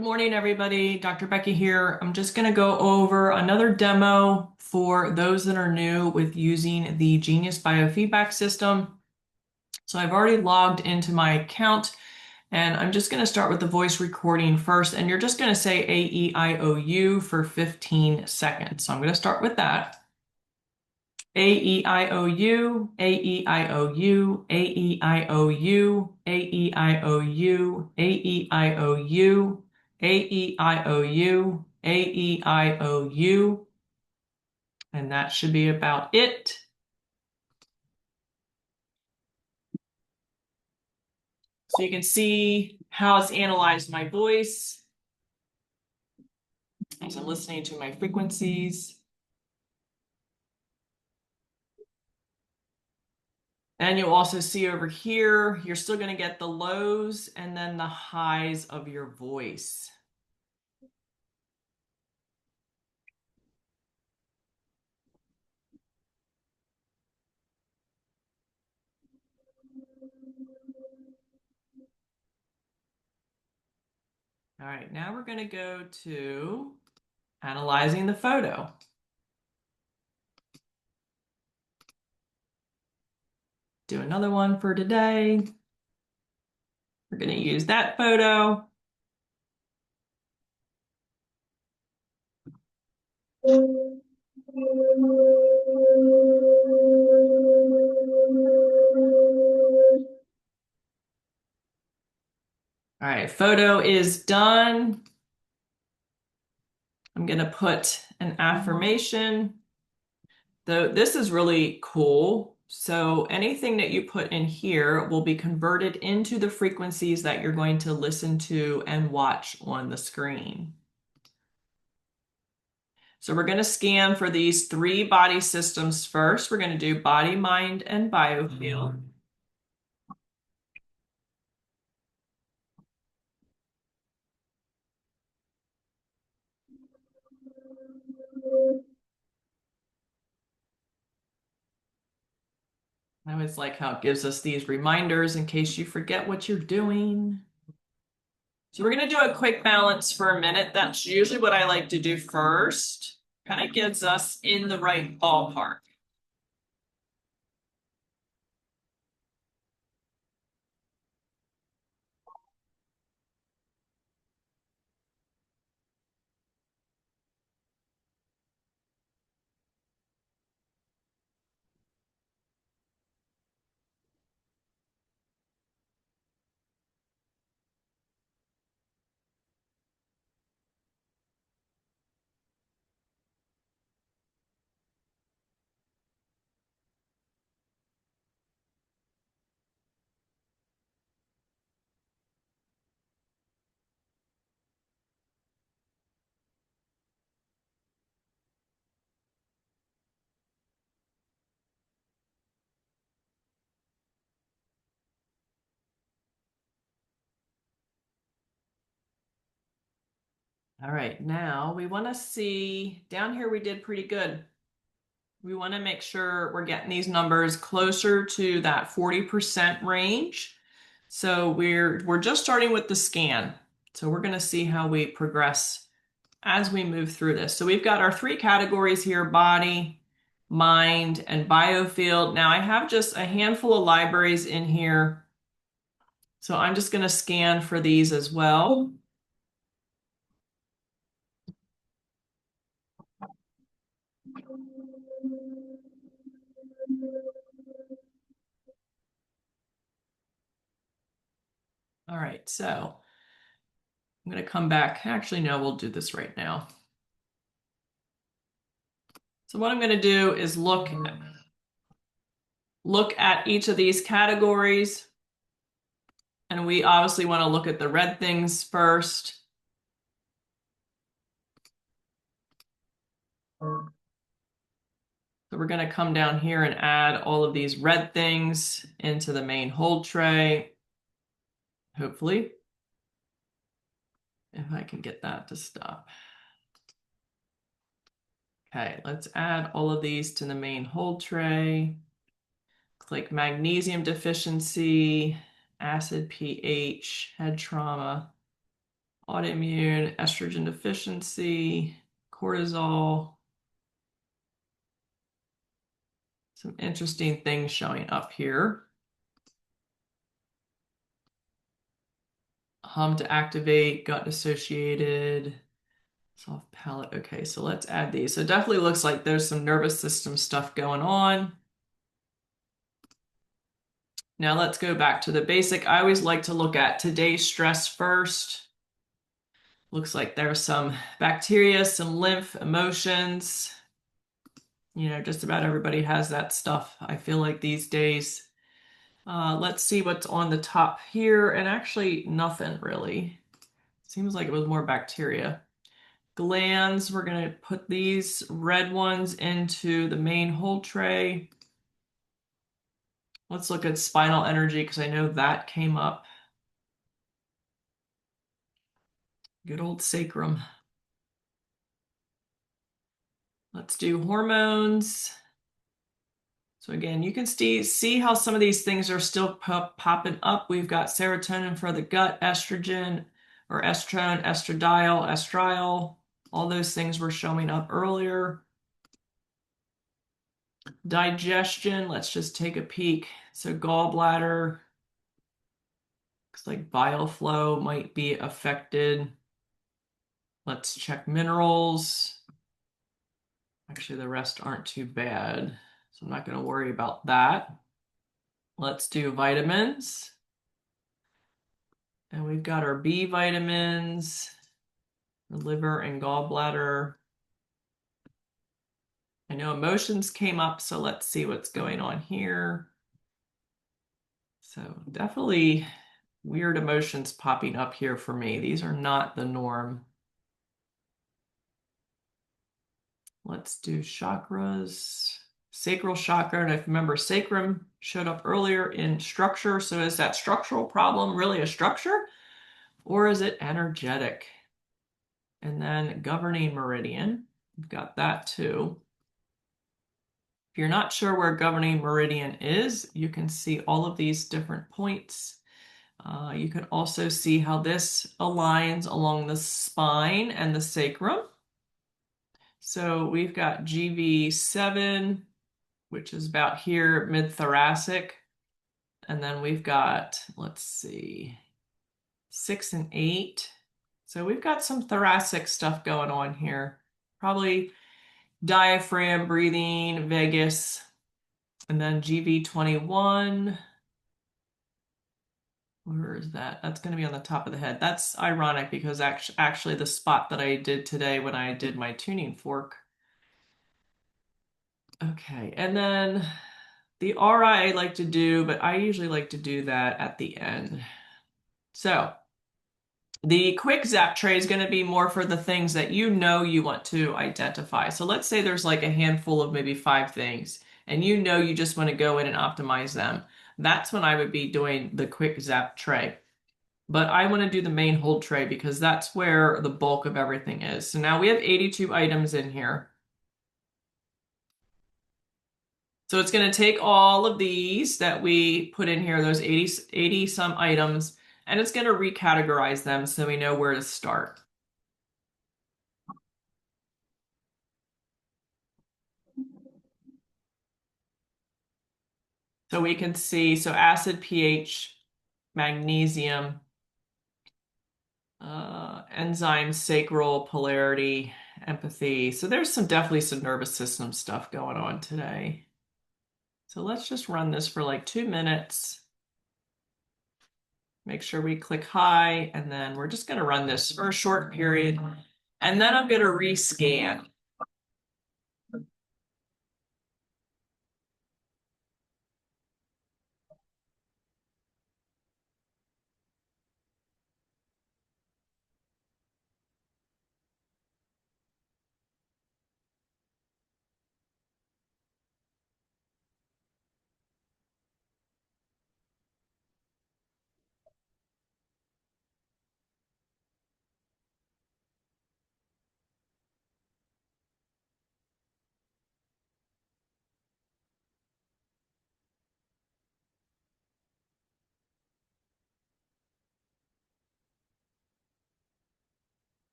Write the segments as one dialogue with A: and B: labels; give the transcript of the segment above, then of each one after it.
A: Good morning, everybody. Dr. Becky here. I'm just going to go over another demo for those that are new with using the Genius Biofeedback System. So I've already logged into my account, and I'm just going to start with the voice recording first, and you're just going to say A-E-I-O-U for 15 seconds. So I'm going to start with that. A-E-I-O-U, A-E-I-O-U, A-E-I-O-U, A-E-I-O-U, A-E-I-O-U, A-E-I-O-U, A-E-I-O-U, and that should be about it. So you can see how it's analyzed my voice as I'm listening to my frequencies. And you'll also see over here, you're still going to get the lows and then the highs of your voice. All right, now we're going to go to analyzing the photo. Do another one for today. We're going to use that photo. All right, photo is done. I'm going to put an affirmation. This is really cool. So anything that you put in here will be converted into the frequencies that you're going to listen to and watch on the screen. So we're going to scan for these three body systems first. We're going to do body, mind, and biofield. I always like how it gives us these reminders in case you forget what you're doing. So we're going to do a quick balance for a minute. That's usually what I like to do first. Kind of gets us in the right ballpark. All right, now we want to see down here we did pretty good. We want to make sure we're getting these numbers closer to that 40% range. So we're just starting with the scan. So we're going to see how we progress as we move through this. So we've got our three categories here: body, mind, and biofield. Now I have just a handful of libraries in here. So I'm just going to scan for these as well. All right, so I'm going to come back. Actually, no, we'll do this right now. So what I'm going to do is look at each of these categories. And we obviously want to look at the red things first. So we're going to come down here and add all of these red things into the main hold tray. Hopefully, if I can get that to stop. Okay, let's add all of these to the main hold tray. Click magnesium deficiency, acid pH, head trauma, autoimmune, estrogen deficiency, cortisol. Some interesting things showing up here. Hum to activate, gut associated, soft palate. Okay, so let's add these. So it definitely looks like there's some nervous system stuff going on. Now let's go back to the basic. I always like to look at today's stress first. Looks like there's some bacteria, some lymph, emotions. Just about everybody has that stuff, I feel like these days. Let's see what's on the top here. And actually, nothing really. Seems like it was more bacteria. Glands, we're going to put these red ones into the main hold tray. Let's look at spinal energy because I know that came up. Good old sacrum. Let's do hormones. So again, you can see how some of these things are still popping up. We've got serotonin for the gut, estrogen or estrone, estradiol, estriol. All those things were showing up earlier. Digestion, let's just take a peek. So gallbladder, looks like bile flow might be affected. Let's check minerals. Actually, the rest aren't too bad, so I'm not going to worry about that. Let's do vitamins. And we've got our B vitamins, the liver and gallbladder. I know emotions came up, so let's see what's going on here. So definitely weird emotions popping up here for me. These are not the norm. Let's do chakras. Sacral chakra, and if you remember, sacrum showed up earlier in structure. So is that structural problem really a structure, or is it energetic? And then governing meridian, we've got that too. If you're not sure where governing meridian is, you can see all of these different points. You can also see how this aligns along the spine and the sacrum. So we've got GV7, which is about here, mid-thoracic. And then we've got, let's see, 6 and 8. So we've got some thoracic stuff going on here. Probably diaphragm, breathing, vagus, and then GV21. Where is that? That's going to be on the top of the head. That's ironic because actually the spot that I did today when I did my tuning fork. Okay, and then the aura I like to do, but I usually like to do that at the end. So the quick zap tray is going to be more for the things that you want to identify. So let's say there's like a handful of maybe 5 things, and you just want to go in and optimize them. That's when I would be doing the quick zap tray. But I want to do the main hold tray because that's where the bulk of everything is. So now we have 82 items in here. So it's going to take all of these that we put in here, those 80 some items, and it's going to recategorize them so we know where to start. So we can see, so acid, pH, magnesium, enzymes, sacral, polarity, empathy. So there's definitely some nervous system stuff going on today. So let's just run this for like 2 minutes. Make sure we click high, and then we're just going to run this for a short period. And then I'm going to rescan.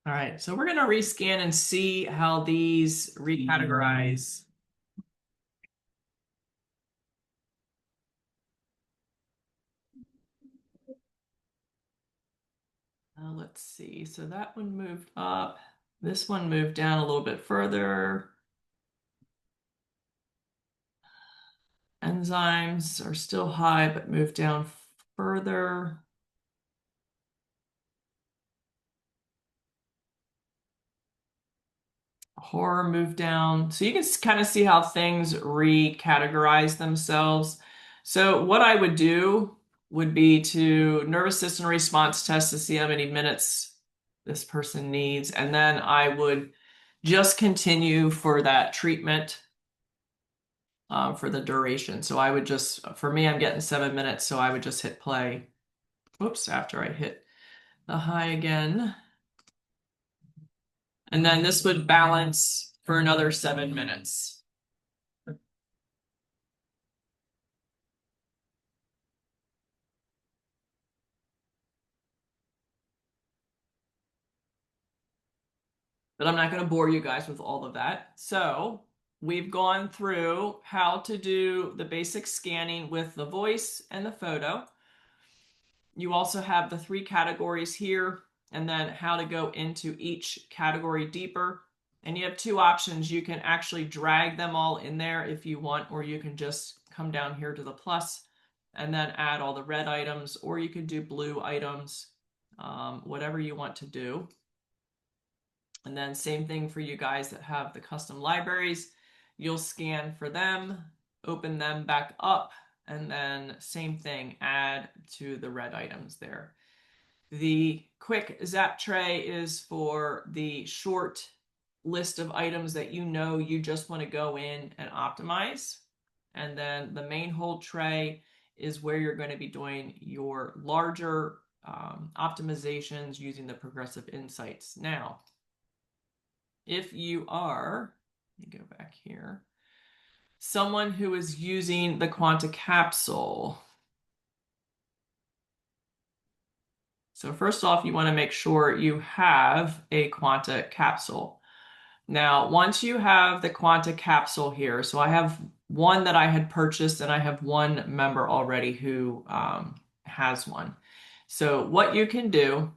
A: All right, so we're going to rescan and see how these recategorize. Let's see. So that one moved up. This one moved down a little bit further. Enzymes are still high, but moved down further. Horror moved down. So you can kind of see how things recategorize themselves. So what I would do would be to nervous system response test to see how many minutes this person needs. And then I would just continue for that treatment for the duration. So I would just, for me, I'm getting 7 minutes. So I would just hit play. Whoops, after I hit the high again. And then this would balance for another 7 minutes. But I'm not going to bore you guys with all of that. So we've gone through how to do the basic scanning with the voice and the photo. You also have the 3 categories here, and then how to go into each category deeper. And you have 2 options. You can actually drag them all in there if you want, or you can just come down here to the plus and then add all the red items, or you could do blue items, whatever you want to do. And then same thing for you guys that have the custom libraries. You'll scan for them, open them back up, and then same thing, add to the red items there. The quick zap tray is for the short list of items that you know you just want to go in and optimize. And then the main hold tray is where you're going to be doing your larger optimizations using the progressive insights. Now, if you are, let me go back here, someone who is using the Quanta capsule. So first off, you want to make sure you have a Quanta capsule. Now, once you have the Quanta capsule here, so I have one that I had purchased and I have one member already who has one. So what you can do,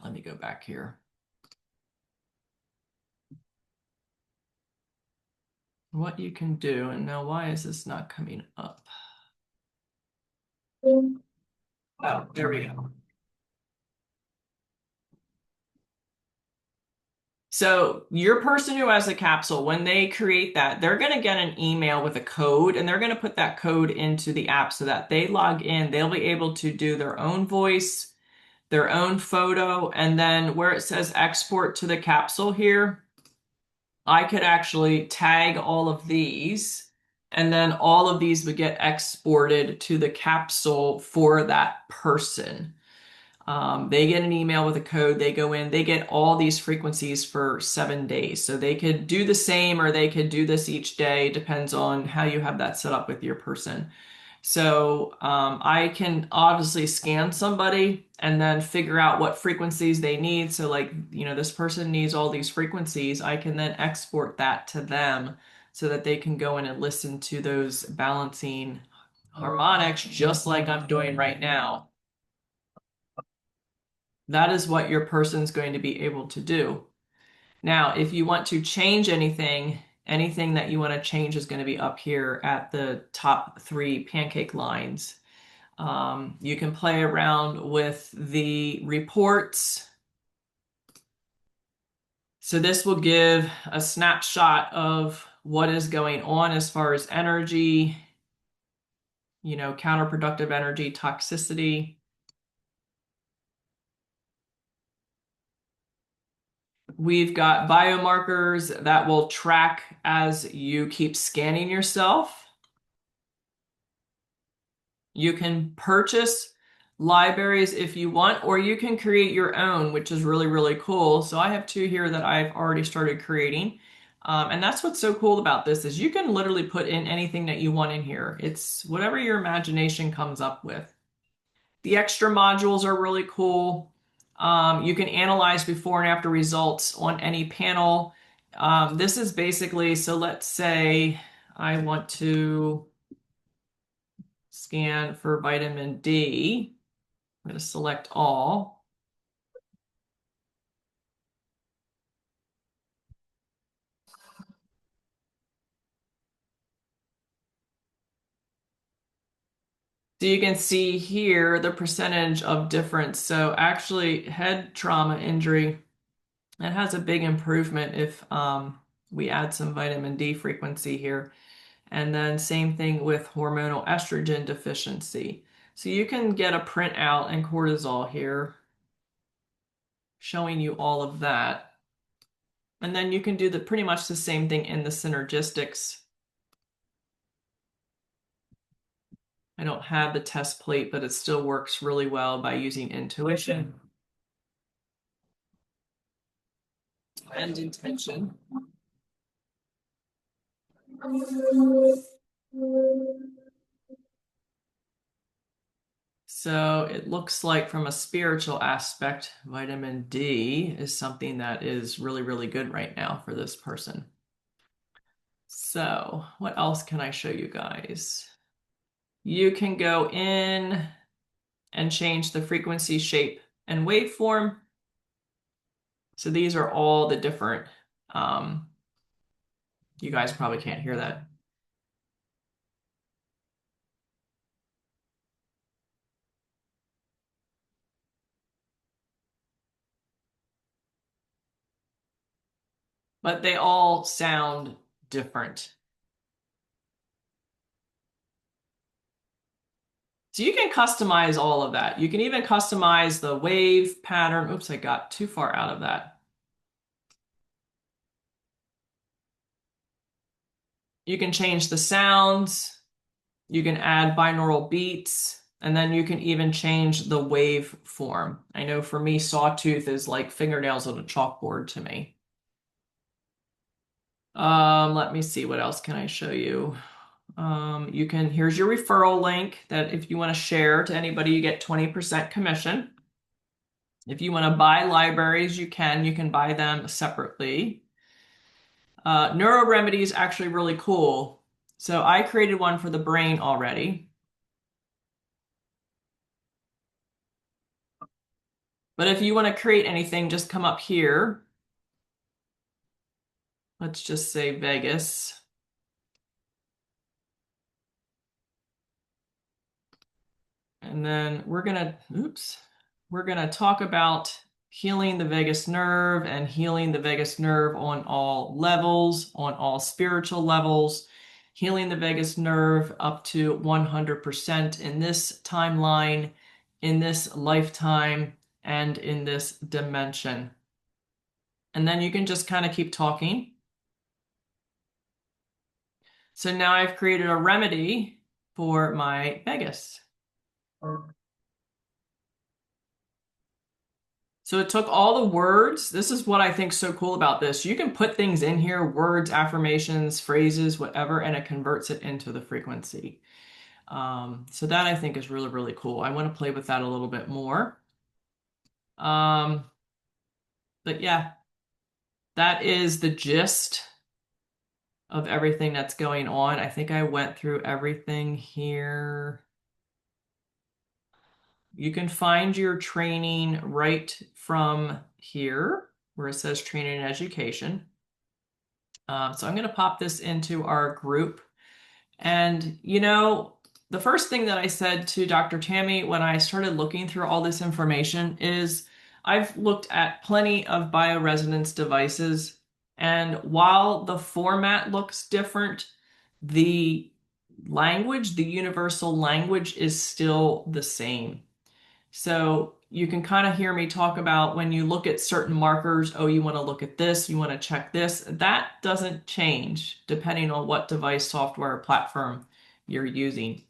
A: let me go back here. What you can do, and now why is this not coming up? Oh, there we go. So your person who has a capsule, when they create that, they're going to get an email with a code, and they're going to put that code into the app so that they log in. They'll be able to do their own voice, their own photo, and then where it says export to the capsule here, I could actually tag all of these, and then all of these would get exported to the capsule for that person. They get an email with a code, they go in, they get all these frequencies for 7 days. So they could do the same or they could do this each day, depends on how you have that set up with your person. So I can obviously scan somebody and then figure out what frequencies they need. So like, this person needs all these frequencies. I can then export that to them so that they can go in and listen to those balancing harmonics just like I'm doing right now. That is what your person's going to be able to do. Now, if you want to change anything, anything that you want to change is going to be up here at the top 3 pancake lines. You can play around with the reports. So this will give a snapshot of what is going on as far as energy, counterproductive energy, toxicity. We've got biomarkers that will track as you keep scanning yourself. You can purchase libraries if you want, or you can create your own, which is really, really cool. So I have 2 here that I've already started creating. And that's what's so cool about this is you can literally put in anything that you want in here. It's whatever your imagination comes up with. The extra modules are really cool. You can analyze before and after results on any panel. This is basically, so let's say I want to scan for vitamin D. I'm going to select all. So you can see here the percentage of difference. So actually head trauma injury, it has a big improvement if we add some vitamin D frequency here. And then same thing with hormonal estrogen deficiency. So you can get a printout and cortisol here showing you all of that. And then you can do the pretty much the same thing in the synergistics. I don't have the test plate, but it still works really well by using intuition and intention. So it looks like from a spiritual aspect, vitamin D is something that is really, really good right now for this person. So what else can I show you guys? You can go in and change the frequency, shape, and waveform. So these are all the different, you guys probably can't hear that. But they all sound different. So you can customize all of that. You can even customize the wave pattern. Oops, I got too far out of that. You can change the sounds. You can add binaural beats. And then you can even change the wave form. I know for me, sawtooth is like fingernails on a chalkboard to me. Let me see, what else can I show you? Here's your referral link that if you want to share to anybody, you get 20% commission. If you want to buy libraries, you can buy them separately. Neuro Remedy is actually really cool. So I created one for the brain already. But if you want to create anything, just come up here. Let's just say Vegas. And then we're gonna talk about healing the vagus nerve and healing the vagus nerve on all levels, on all spiritual levels, healing the vagus nerve up to 100% in this timeline, in this lifetime, and in this dimension. And then you can just kind of keep talking. So now I've created a remedy for my vagus. So it took all the words. This is what I think so cool about this. You can put things in here, words, affirmations, phrases, whatever, and it converts it into the frequency. So that I think is really, really cool. I want to play with that a little bit more. But yeah, that is the gist of everything that's going on. I think I went through everything here. You can find your training right from here where it says training and education. So I'm going to pop this into our group. And, the first thing that I said to Dr. Tammy when I started looking through all this information is I've looked at plenty of bioresonance devices. And while the format looks different, the language, the universal language is still the same. So you can kind of hear me talk about when you look at certain markers, oh, you want to look at this, you want to check this. That doesn't change depending on what device, software, or platform you're using.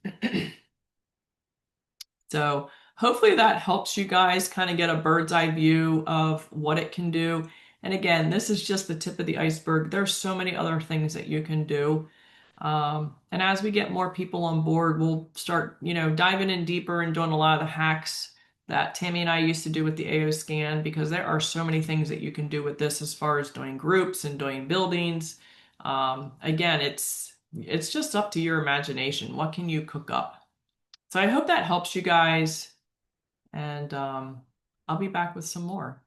A: So hopefully that helps you guys kind of get a bird's eye view of what it can do. And again, this is just the tip of the iceberg. There's so many other things that you can do. And as we get more people on board, we'll start, diving in deeper and doing a lot of the hacks that Tammy and I used to do with the AO scan, because there are so many things that you can do with this as far as doing groups and doing buildings. Again, it's just up to your imagination. What can you cook up? So I hope that helps you guys, and I'll be back with some more.